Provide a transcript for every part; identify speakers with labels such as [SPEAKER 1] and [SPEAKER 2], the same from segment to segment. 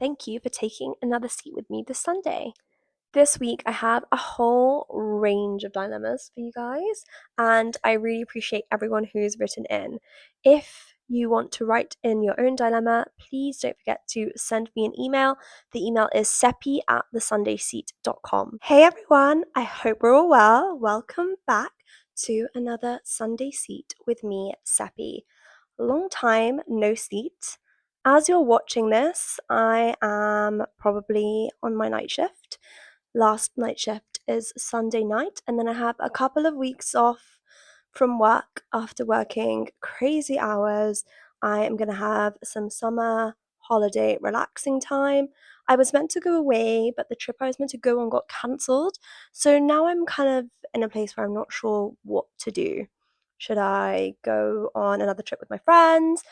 [SPEAKER 1] Thank you for taking another seat with me this Sunday. This week, I have a whole range of dilemmas for you guys, and I really appreciate everyone who's written in. If you want to write in your own dilemma, please don't forget to send me an email. The email is sepii@thesundayseat.com. Hey everyone, I hope we're all well. Welcome back to another Sunday Seat with me, Seppi. Long time no seat. As you're watching this, I am probably on my night shift. Last night shift is Sunday night, and then I have a couple of weeks off from work after working crazy hours. I am going to have some summer holiday relaxing time. I was meant to go away, but the trip I was meant to go on got cancelled. So now I'm kind of in a place where I'm not sure what to do. Should I go on another trip with my friends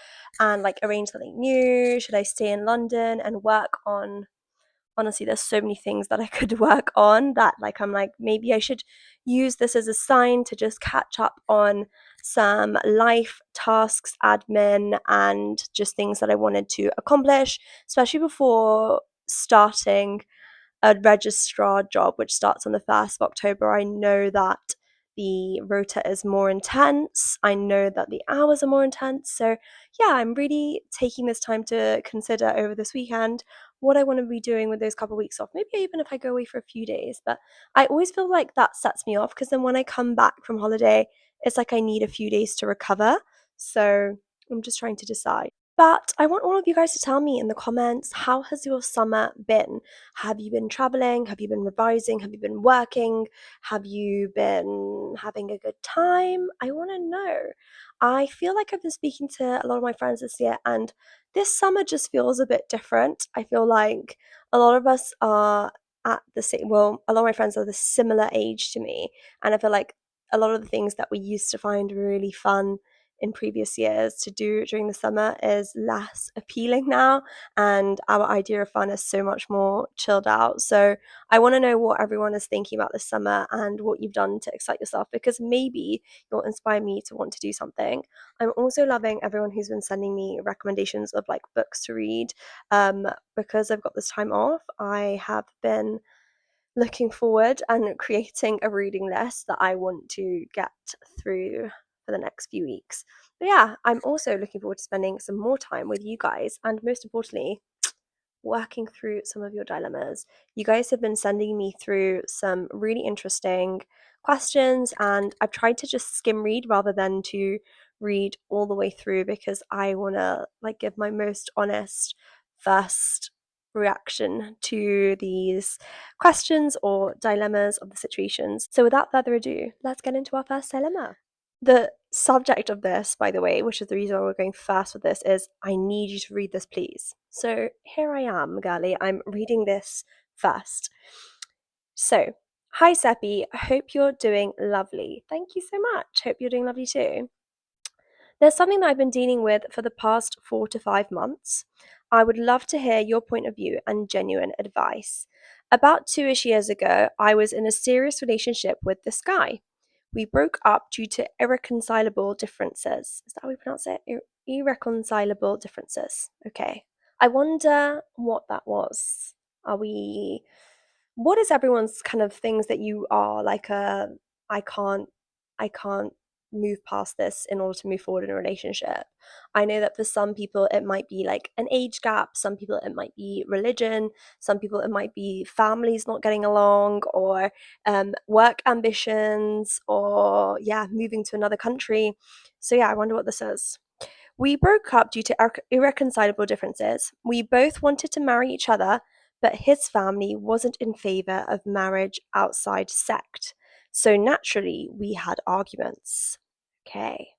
[SPEAKER 1] and arrange something new? Should I stay in London and work on, honestly, there's so many things that I could work on that I'm like, maybe I should use this as a sign to just catch up on some life tasks, admin, and just things that I wanted to accomplish, especially before starting a registrar job, which starts on the 1st of October. I know that the rota is more intense. I know that the hours are more intense. So, yeah, I'm really taking this time to consider over this weekend what I want to be doing with those couple of weeks off. Maybe even if I go away for a few days. But I always feel like that sets me off because then when I come back from holiday, it's like I need a few days to recover. So, I'm just trying to decide. But I want all of you guys to tell me in the comments, how has your summer been? Have you been traveling? Have you been revising? Have you been working? Have you been having a good time? I want to know. I feel like I've been speaking to a lot of my friends this year, and this summer just feels a bit different. I feel like a lot of us are at the same, well, a lot of my friends are the similar age to me, and I feel like a lot of the things that we used to find really fun in previous years to do during the summer is less appealing now, and our idea of fun is so much more chilled out. So I want to know what everyone is thinking about this summer and what you've done to excite yourself, because maybe you'll inspire me to want to do something. I'm also loving everyone who's been sending me recommendations of books to read. Because I've got this time off, I have been looking forward and creating a reading list that I want to get through for the next few weeks. But yeah, I'm also looking forward to spending some more time with you guys, and most importantly, working through some of your dilemmas. You guys have been sending me through some really interesting questions, and I've tried to just skim read rather than to read all the way through, because I want to give my most honest first reaction to these questions or dilemmas of the situations. So without further ado, let's get into our first dilemma. The subject of this, by the way, which is the reason why we're going fast with this, is I need you to read this, please. So here I am, girlie. I'm reading this first. So, hi Seppi, I hope you're doing lovely. Thank you so much. Hope you're doing lovely too. There's something that I've been dealing with for the past 4 to 5 months. I would love to hear your point of view and genuine advice. About 2-ish years ago, I was in a serious relationship with this guy. We broke up due to irreconcilable differences. Is that how we pronounce it? Irreconcilable differences. Okay. I wonder what that was. What is everyone's kind of things that you are I can't, I can't move past this in order to move forward in a relationship? I know that for some people it might be an age gap, some people it might be religion, some people it might be families not getting along, or work ambitions, or moving to another country. So I wonder what this is. We broke up due to irreconcilable differences. We both wanted to marry each other, but his family wasn't in favor of marriage outside sect. So naturally, we had arguments. Okay.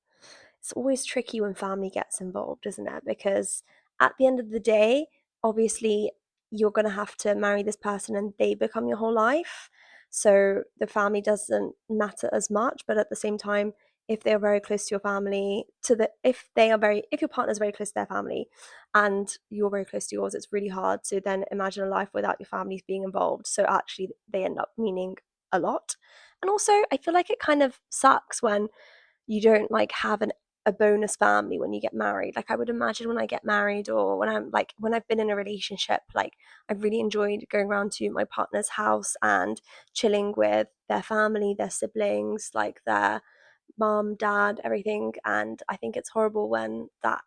[SPEAKER 1] It's always tricky when family gets involved, isn't it? Because at the end of the day, obviously, you're going to have to marry this person and they become your whole life. So the family doesn't matter as much, but at the same time, if they're very close to your family, if your partner's very close to their family and you're very close to yours, it's really hard to then imagine a life without your families being involved. So actually they end up meaning a lot. And also I feel like it kind of sucks when you don't have an a bonus family when you get married. Like I would imagine when I get married, or when I've been in a relationship, like I've really enjoyed going around to my partner's house and chilling with their family, their siblings, like their mom, dad, everything. And I think it's horrible when that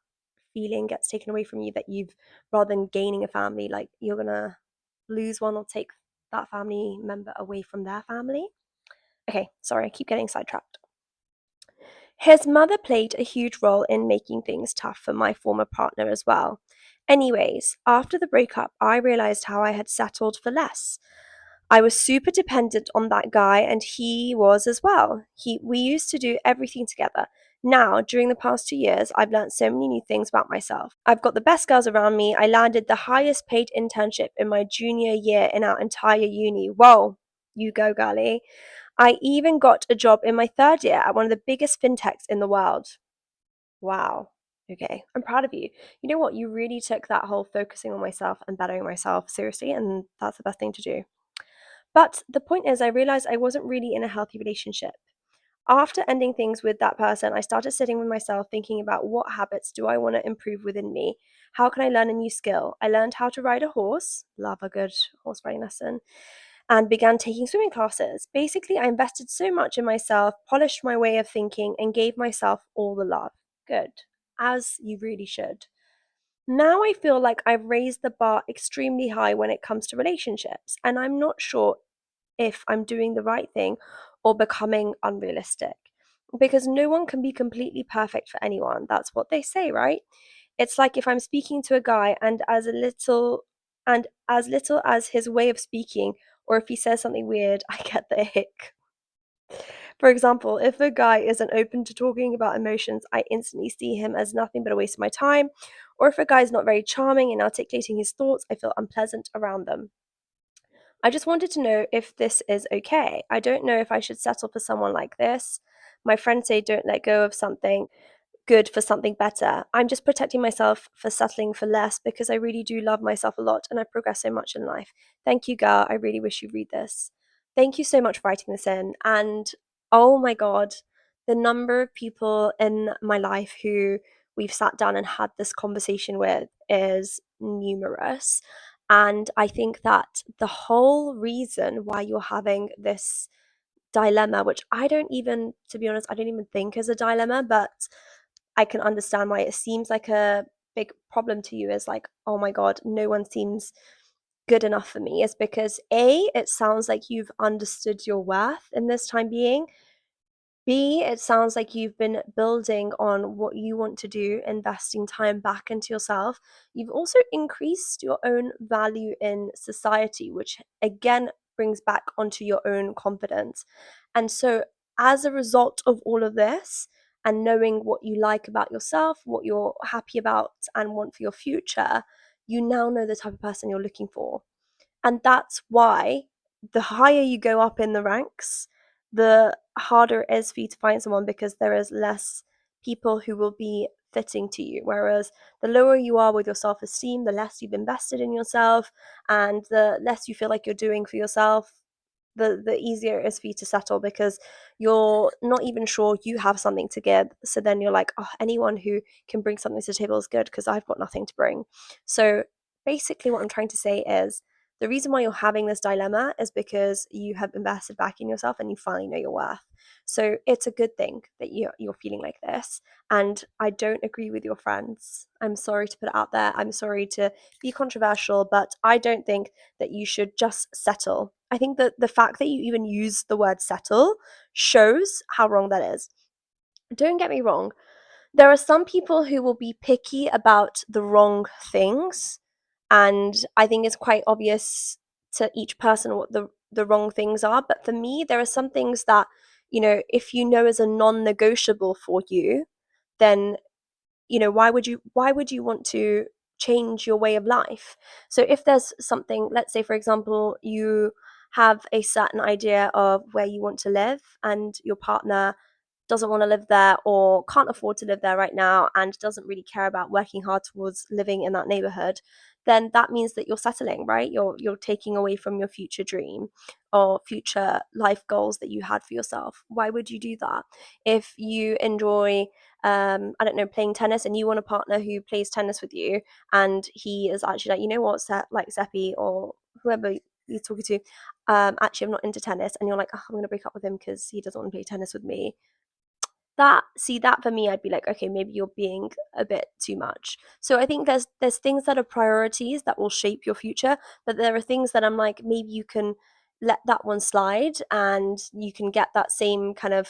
[SPEAKER 1] feeling gets taken away from you, that you've, rather than gaining a family, like you're gonna lose one or take that family member away from their family. Okay, sorry, I keep getting sidetracked. His mother played a huge role in making things tough for my former partner as well. Anyways, after the breakup, I realized how I had settled for less. I was super dependent on that guy, and he was as well. We used to do everything together. Now, during the past 2 years, I've learned so many new things about myself. I've got the best girls around me. I landed the highest paid internship in my junior year in our entire uni. Whoa, you go, girlie. I even got a job in my third year at one of the biggest fintechs in the world. Wow. Okay, I'm proud of you. You know what? You really took that whole focusing on myself and bettering myself seriously, and that's the best thing to do. But the point is, I realized I wasn't really in a healthy relationship. After ending things with that person, I started sitting with myself thinking about what habits do I want to improve within me? How can I learn a new skill? I learned how to ride a horse, love a good horse riding lesson, and began taking swimming classes. Basically, I invested so much in myself, polished my way of thinking, and gave myself all the love. Good, as you really should. Now I feel like I've raised the bar extremely high when it comes to relationships, and I'm not sure if I'm doing the right thing or becoming unrealistic. Because no one can be completely perfect for anyone. That's what they say, right? It's like if I'm speaking to a guy and as little as his way of speaking, or if he says something weird, I get the ick. For example, if a guy isn't open to talking about emotions, I instantly see him as nothing but a waste of my time. Or if a guy is not very charming in articulating his thoughts, I feel unpleasant around them. I just wanted to know if this is okay. I don't know if I should settle for someone like this. My friends say don't let go of something good for something better. I'm just protecting myself for settling for less because I really do love myself a lot and I've progressed so much in life. Thank you, girl. I really wish you'd read this. Thank you so much for writing this in. And oh my God, the number of people in my life who we've sat down and had this conversation with is numerous. And I think that the whole reason why you're having this dilemma, which I don't even, to be honest, I don't even think is a dilemma, but I can understand why it seems like a big problem to you, is like, oh my God, no one seems good enough for me, is because A, it sounds like you've understood your worth in this time being. B, it sounds like you've been building on what you want to do, investing time back into yourself. You've also increased your own value in society, which again brings back onto your own confidence. And so, as a result of all of this, and knowing what you like about yourself, what you're happy about, and want for your future, you now know the type of person you're looking for. And that's why the higher you go up in the ranks, the harder it is for you to find someone, because there is less people who will be fitting to you. Whereas the lower you are with your self esteem, the less you've invested in yourself, and the less you feel like you're doing for yourself, the easier it is for you to settle, because you're not even sure you have something to give. So then you're like, oh, anyone who can bring something to the table is good because I've got nothing to bring. So basically, what I'm trying to say is, the reason why you're having this dilemma is because you have invested back in yourself and you finally know your worth. So it's a good thing that you're feeling like this. And I don't agree with your friends. I'm sorry to put it out there. I'm sorry to be controversial, but I don't think that you should just settle. I think that the fact that you even use the word settle shows how wrong that is. Don't get me wrong. There are some people who will be picky about the wrong things, and I think it's quite obvious to each person what the wrong things are. But for me, there are some things that, if you know is a non-negotiable for you, then why would you want to change your way of life? So if there's something, let's say for example, you have a certain idea of where you want to live and your partner doesn't want to live there or can't afford to live there right now and doesn't really care about working hard towards living in that neighborhood, then that means that you're settling, right? You're taking away from your future dream or future life goals that you had for yourself. Why would you do that? If you enjoy I don't know, playing tennis, and you want a partner who plays tennis with you, and he is actually like, you know what, like Seppi or whoever you're talking to, actually I'm not into tennis, and you're like, oh, I'm gonna break up with him because he doesn't want to play tennis with me. That for me, I'd be like, okay, maybe you're being a bit too much. So I think there's things that are priorities that will shape your future, but there are things that I'm like, maybe you can let that one slide and you can get that same kind of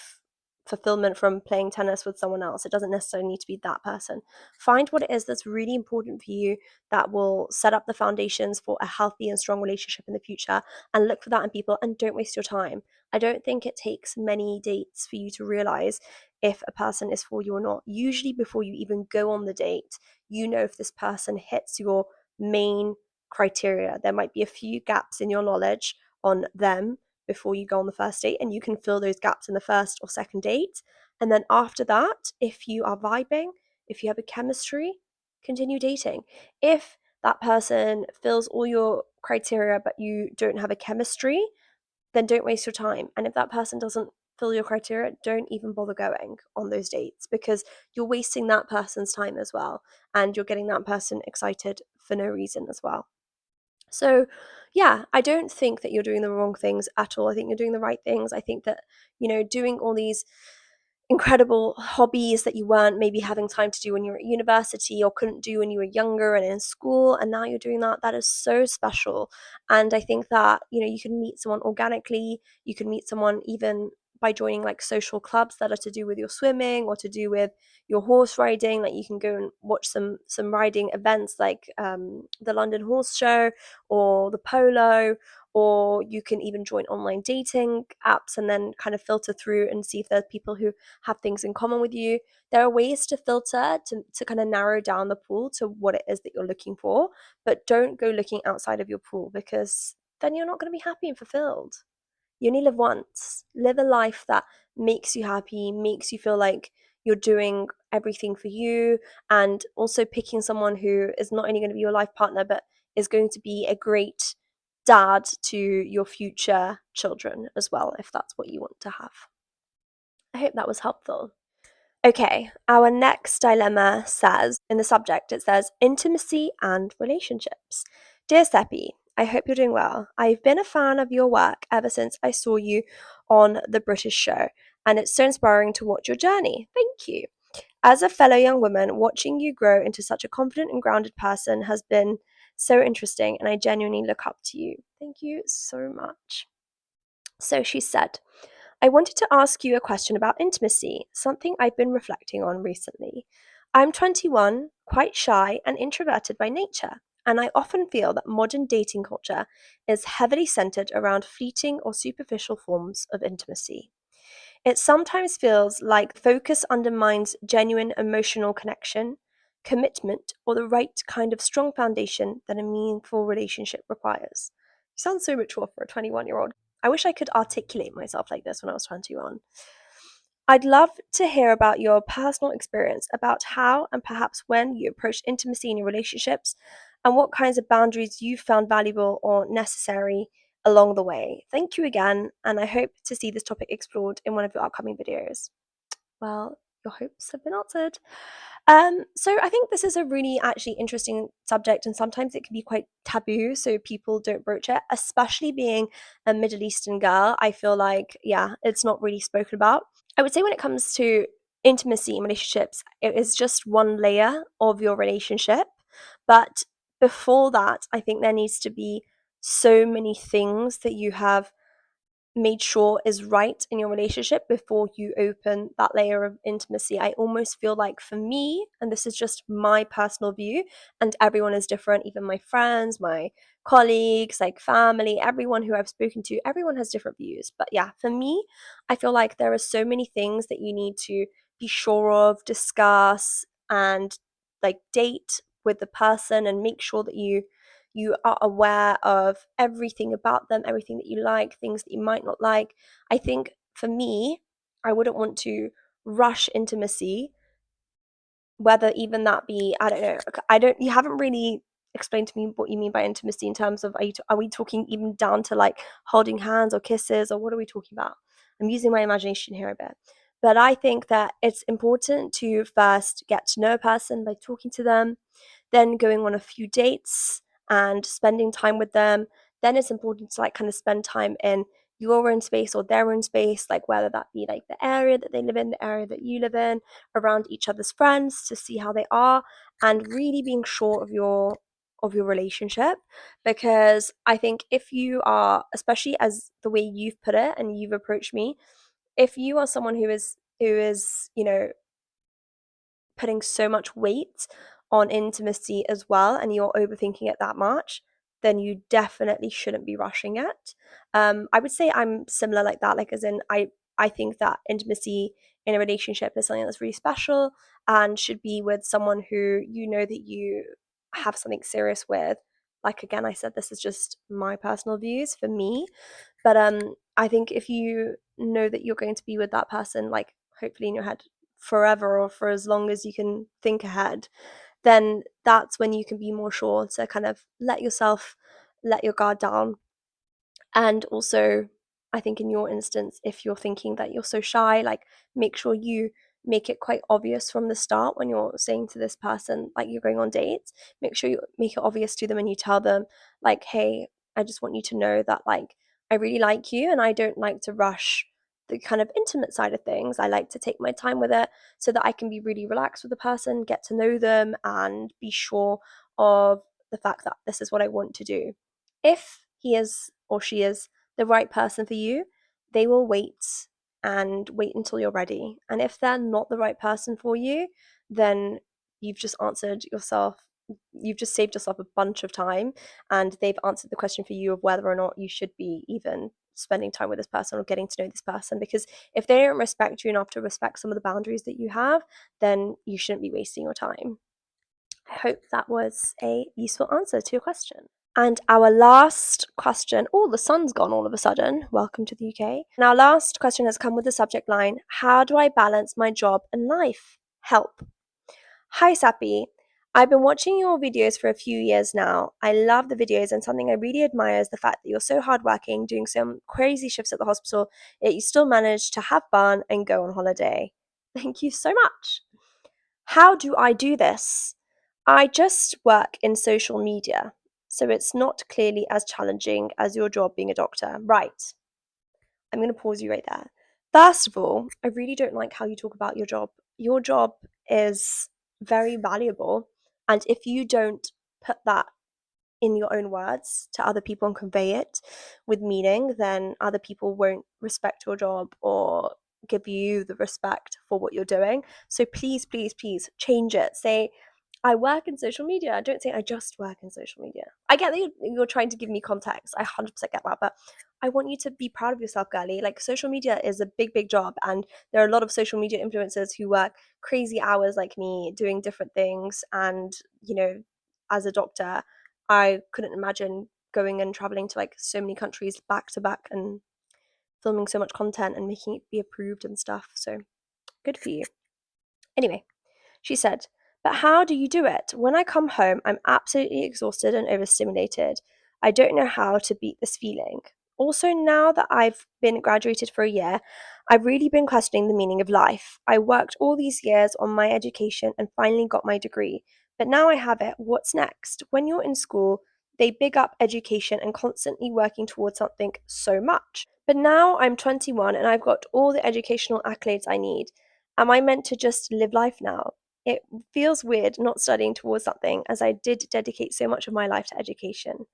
[SPEAKER 1] fulfillment from playing tennis with someone else. It doesn't necessarily need to be that person. Find what it is that's really important for you that will set up the foundations for a healthy and strong relationship in the future, and look for that in people, and don't waste your time. I don't think it takes many dates for you to realize if a person is for you or not. Usually, before you even go on the date, you know if this person hits your main criteria. There might be a few gaps in your knowledge on them before you go on the first date, and you can fill those gaps in the first or second date. And then after that, if you are vibing, if you have a chemistry, continue dating. If that person fills all your criteria but you don't have a chemistry, then don't waste your time. And if that person doesn't fill your criteria, don't even bother going on those dates, because you're wasting that person's time as well. And you're getting that person excited for no reason as well. So, yeah, I don't think that you're doing the wrong things at all. I think you're doing the right things. I think that, doing all these incredible hobbies that you weren't maybe having time to do when you were at university or couldn't do when you were younger and in school, and now you're doing that is so special. And I think that you can meet someone organically. You can meet someone even by joining like social clubs that are to do with your swimming or to do with your horse riding. Like you can go and watch some riding events like the London Horse Show or the polo, or you can even join online dating apps and then kind of filter through and see if there's people who have things in common with you. There are ways to filter to kind of narrow down the pool to what it is that you're looking for, but don't go looking outside of your pool, because then you're not going to be happy and fulfilled. You only live once. Live a life that makes you happy, makes you feel like you're doing everything for you, and also picking someone who is not only going to be your life partner, but is going to be a great dad to your future children as well, if that's what you want to have. I hope that was helpful. Okay, our next dilemma says, in the subject, it says intimacy and relationships. Dear Seppi, I hope you're doing well. I've been a fan of your work ever since I saw you on the British show, and it's so inspiring to watch your journey. Thank you. As a fellow young woman, watching you grow into such a confident and grounded person has been so interesting, and I genuinely look up to you. Thank you so much. So she said, I wanted to ask you a question about intimacy, something I've been reflecting on recently. I'm 21, quite shy and introverted by nature, and I often feel that modern dating culture is heavily centered around fleeting or superficial forms of intimacy. It sometimes feels like focus undermines genuine emotional connection, commitment, or the right kind of strong foundation that a meaningful relationship requires. You sound so mature for a 21-year-old. I wish I could articulate myself like this when I was 21. I'd love to hear about your personal experience about how and perhaps when you approach intimacy in your relationships, and what kinds of boundaries you found valuable or necessary along the way. Thank you again, and I hope to see this topic explored in one of your upcoming videos. Well, your hopes have been answered. So I think this is a really actually interesting subject, and sometimes it can be quite taboo, so people don't broach it, especially being a Middle Eastern girl. I feel like, yeah, it's not really spoken about. I would say when it comes to intimacy in relationships, it is just one layer of your relationship. But before that, I think there needs to be so many things that you have made sure is right in your relationship before you open that layer of intimacy. I almost feel like for me, and this is just my personal view, and everyone is different, even my friends, my colleagues, like family, everyone who I've spoken to, everyone has different views. But yeah, for me, I feel like there are so many things that you need to be sure of, discuss, and like date with the person and make sure that you are aware of everything about them, everything that you like, things that you might not like. I think for me, I wouldn't want to rush intimacy, whether even that be, I don't know, you haven't really explained to me what you mean by intimacy in terms of, are we talking even down to like holding hands or kisses, or what are we talking about? I'm using my imagination here a bit. But I think that it's important to first get to know a person by talking to them, then going on a few dates and spending time with them. Then it's important to like kind of spend time in your own space or their own space, like whether that be like the area that they live in, the area that you live in, around each other's friends to see how they are, and really being sure of your relationship. Because I think if you are, especially as the way you've put it and you've approached me, if you are someone who is, putting so much weight on intimacy as well and you're overthinking it that much, then you definitely shouldn't be rushing it. I would say I'm similar like that, like as in I think that intimacy in a relationship is something that's really special and should be with someone who you know that you have something serious with. Like again, I said this is just my personal views for me, but I think if you know that you're going to be with that person, like hopefully in your head forever or for as long as you can think ahead, then that's when you can be more sure to kind of let your guard down. And also, I think in your instance, if you're thinking that you're so shy, like make sure you make it quite obvious from the start when you're saying to this person, like you're going on dates, make sure you make it obvious to them and you tell them, like, hey, I just want you to know that, like, I really like you and I don't like to rush the kind of intimate side of things. I like to take my time with it so that I can be really relaxed with the person, get to know them, and be sure of the fact that this is what I want to do. If he is or she is the right person for you, they will wait and wait until you're ready. And if they're not the right person for you, then you've just answered yourself, you've just saved yourself a bunch of time, and they've answered the question for you of whether or not you should be even spending time with this person or getting to know this person. Because if they don't respect you enough to respect some of the boundaries that you have, then you shouldn't be wasting your time. I hope that was a useful answer to your question. And our last question, oh, the sun's gone all of a sudden. Welcome to the UK. And our last question has come with the subject line, how do I balance my job and life? Help. Hi, Sappy. I've been watching your videos for a few years now. I love the videos, and something I really admire is the fact that you're so hardworking, doing some crazy shifts at the hospital, yet you still manage to have fun and go on holiday. Thank you so much. How do I do this? I just work in social media, so it's not clearly as challenging as your job being a doctor. Right. I'm going to pause you right there. First of all, I really don't like how you talk about your job. Your job is very valuable, and if you don't put that in your own words to other people and convey it with meaning, then other people won't respect your job or give you the respect for what you're doing. So please, please, please change it. Say, I work in social media. Don't say I just work in social media. I get that you're trying to give me context. I 100% get that. But I want you to be proud of yourself, girly. Like, social media is a big, big job. And there are a lot of social media influencers who work crazy hours like me doing different things. And, as a doctor, I couldn't imagine going and traveling to like so many countries back to back and filming so much content and making it be approved and stuff. So good for you. Anyway, she said, but how do you do it? When I come home, I'm absolutely exhausted and overstimulated. I don't know how to beat this feeling. Also, now that I've been graduated for a year, I've really been questioning the meaning of life. I worked all these years on my education and finally got my degree. But now I have it. What's next? When you're in school, they big up education and constantly working towards something so much. But now I'm 21 and I've got all the educational accolades I need. Am I meant to just live life now? It feels weird not studying towards something, as I did dedicate so much of my life to education.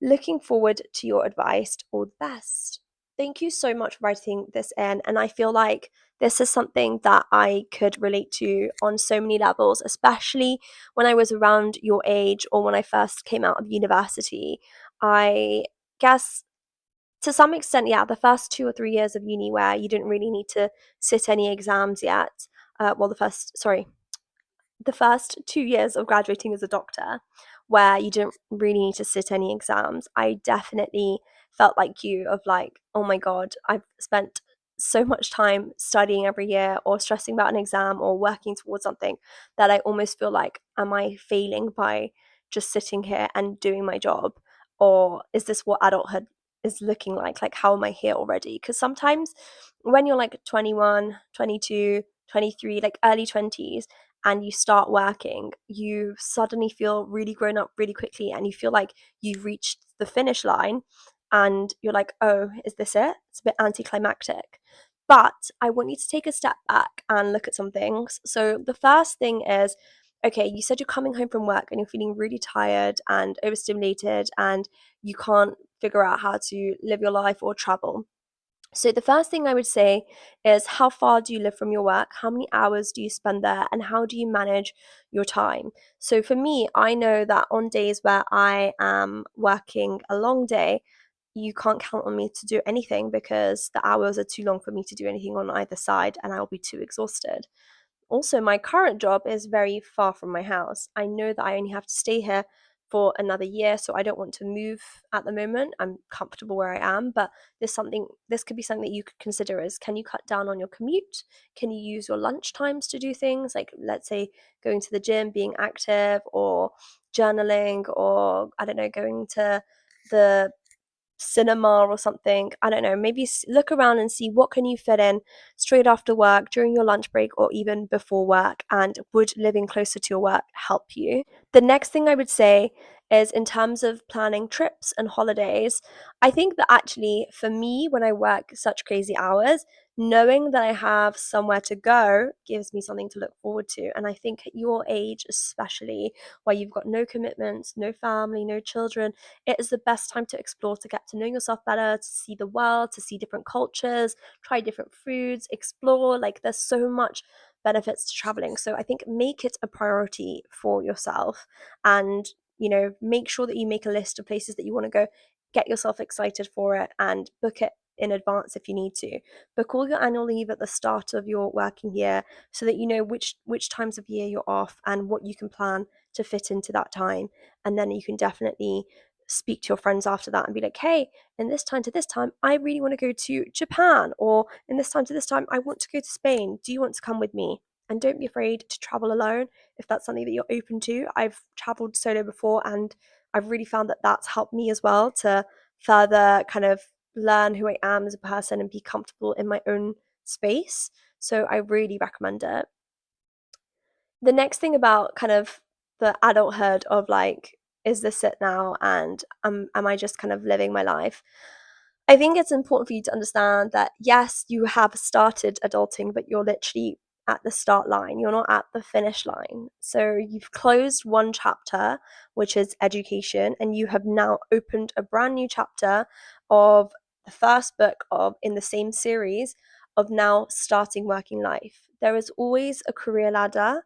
[SPEAKER 1] Looking forward to your advice. All the best. Thank you so much for writing this in. And I feel like this is something that I could relate to on so many levels, especially when I was around your age or when I first came out of university. I guess to some extent, yeah, the first 2 or 3 years of uni where you didn't really need to sit any exams yet. The first 2 years of graduating as a doctor, where you didn't really need to sit any exams, I definitely felt like you of like, oh my God, I've spent so much time studying every year or stressing about an exam or working towards something that I almost feel like, am I failing by just sitting here and doing my job? Or is this what adulthood is looking like how am I here already? Because sometimes when you're like 21, 22, 23, like early 20s, and you start working, you suddenly feel really grown up really quickly, and you feel like you've reached the finish line, and you're like, oh, is this it? It's a bit anticlimactic. But I want you to take a step back and look at some things. So the first thing is, okay, you said you're coming home from work and you're feeling really tired and overstimulated and you can't figure out how to live your life or travel. So the first thing I would say is, how far do you live from your work? How many hours do you spend there? And how do you manage your time? So for me, I know that on days where I am working a long day, you can't count on me to do anything because the hours are too long for me to do anything on either side and I'll be too exhausted. Also, my current job is very far from my house. I know that I only have to stay here for another year, so I don't want to move at the moment. I'm comfortable where I am, but this could be something that you could consider is, can you cut down on your commute? Can you use your lunch times to do things like, let's say, going to the gym, being active, or journaling, or I don't know, going to the cinema or something. I don't know, maybe look around and see what can you fit in straight after work, during your lunch break, or even before work, and would living closer to your work help you? The next thing I would say is, in terms of planning trips and holidays, I think that actually for me, when I work such crazy hours, knowing that I have somewhere to go gives me something to look forward to. And I think at your age, especially where you've got no commitments, no family, no children, it is the best time to explore, to get to know yourself better, to see the world, to see different cultures, try different foods, explore. Like, there's so much benefits to traveling. So I think make it a priority for yourself, and make sure that you make a list of places that you want to go. Get yourself excited for it and book it in advance if you need to. Book all your annual leave at the start of your working year so that you know which times of year you're off and what you can plan to fit into that time. And then you can definitely speak to your friends after that and be like, hey, in this time to this time, I really want to go to Japan, or in this time to this time, I want to go to Spain. Do you want to come with me? And don't be afraid to travel alone if that's something that you're open to. I've traveled solo before, and I've really found that that's helped me as well to further kind of learn who I am as a person and be comfortable in my own space. So I really recommend it. The next thing about kind of the adulthood of like, is this it now? And am I just kind of living my life? I think it's important for you to understand that yes, you have started adulting, but you're literally at the start line. You're not at the finish line. So you've closed one chapter, which is education, and you have now opened a brand new chapter of the first book of in the same series of now starting working life. There is always a career ladder.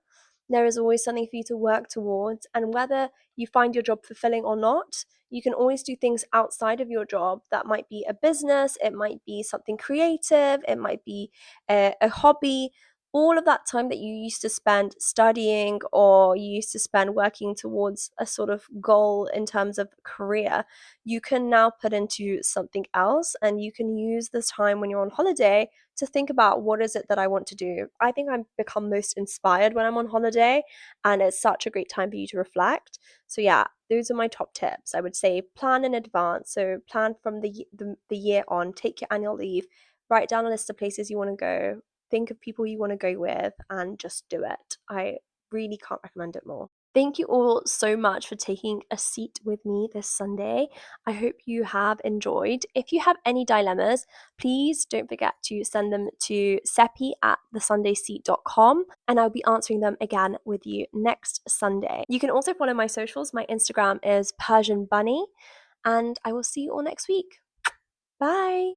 [SPEAKER 1] There is always something for you to work towards, and whether you find your job fulfilling or not, you can always do things outside of your job. That might be a business, it might be something creative, it might be a hobby. All of that time that you used to spend studying, or you used to spend working towards a sort of goal in terms of career, you can now put into something else, and you can use this time when you're on holiday to think about, what is it that I want to do? I think I become most inspired when I'm on holiday, and it's such a great time for you to reflect. So yeah, those are my top tips. I would say plan in advance. So plan from the year on, take your annual leave, write down a list of places you want to go, think of people you want to go with, and just do it. I really can't recommend it more. Thank you all so much for taking a seat with me this Sunday. I hope you have enjoyed. If you have any dilemmas, please don't forget to send them to sepii@thesundayseat.com, and I'll be answering them again with you next Sunday. You can also follow my socials. My Instagram is Persian Bunny, and I will see you all next week. Bye.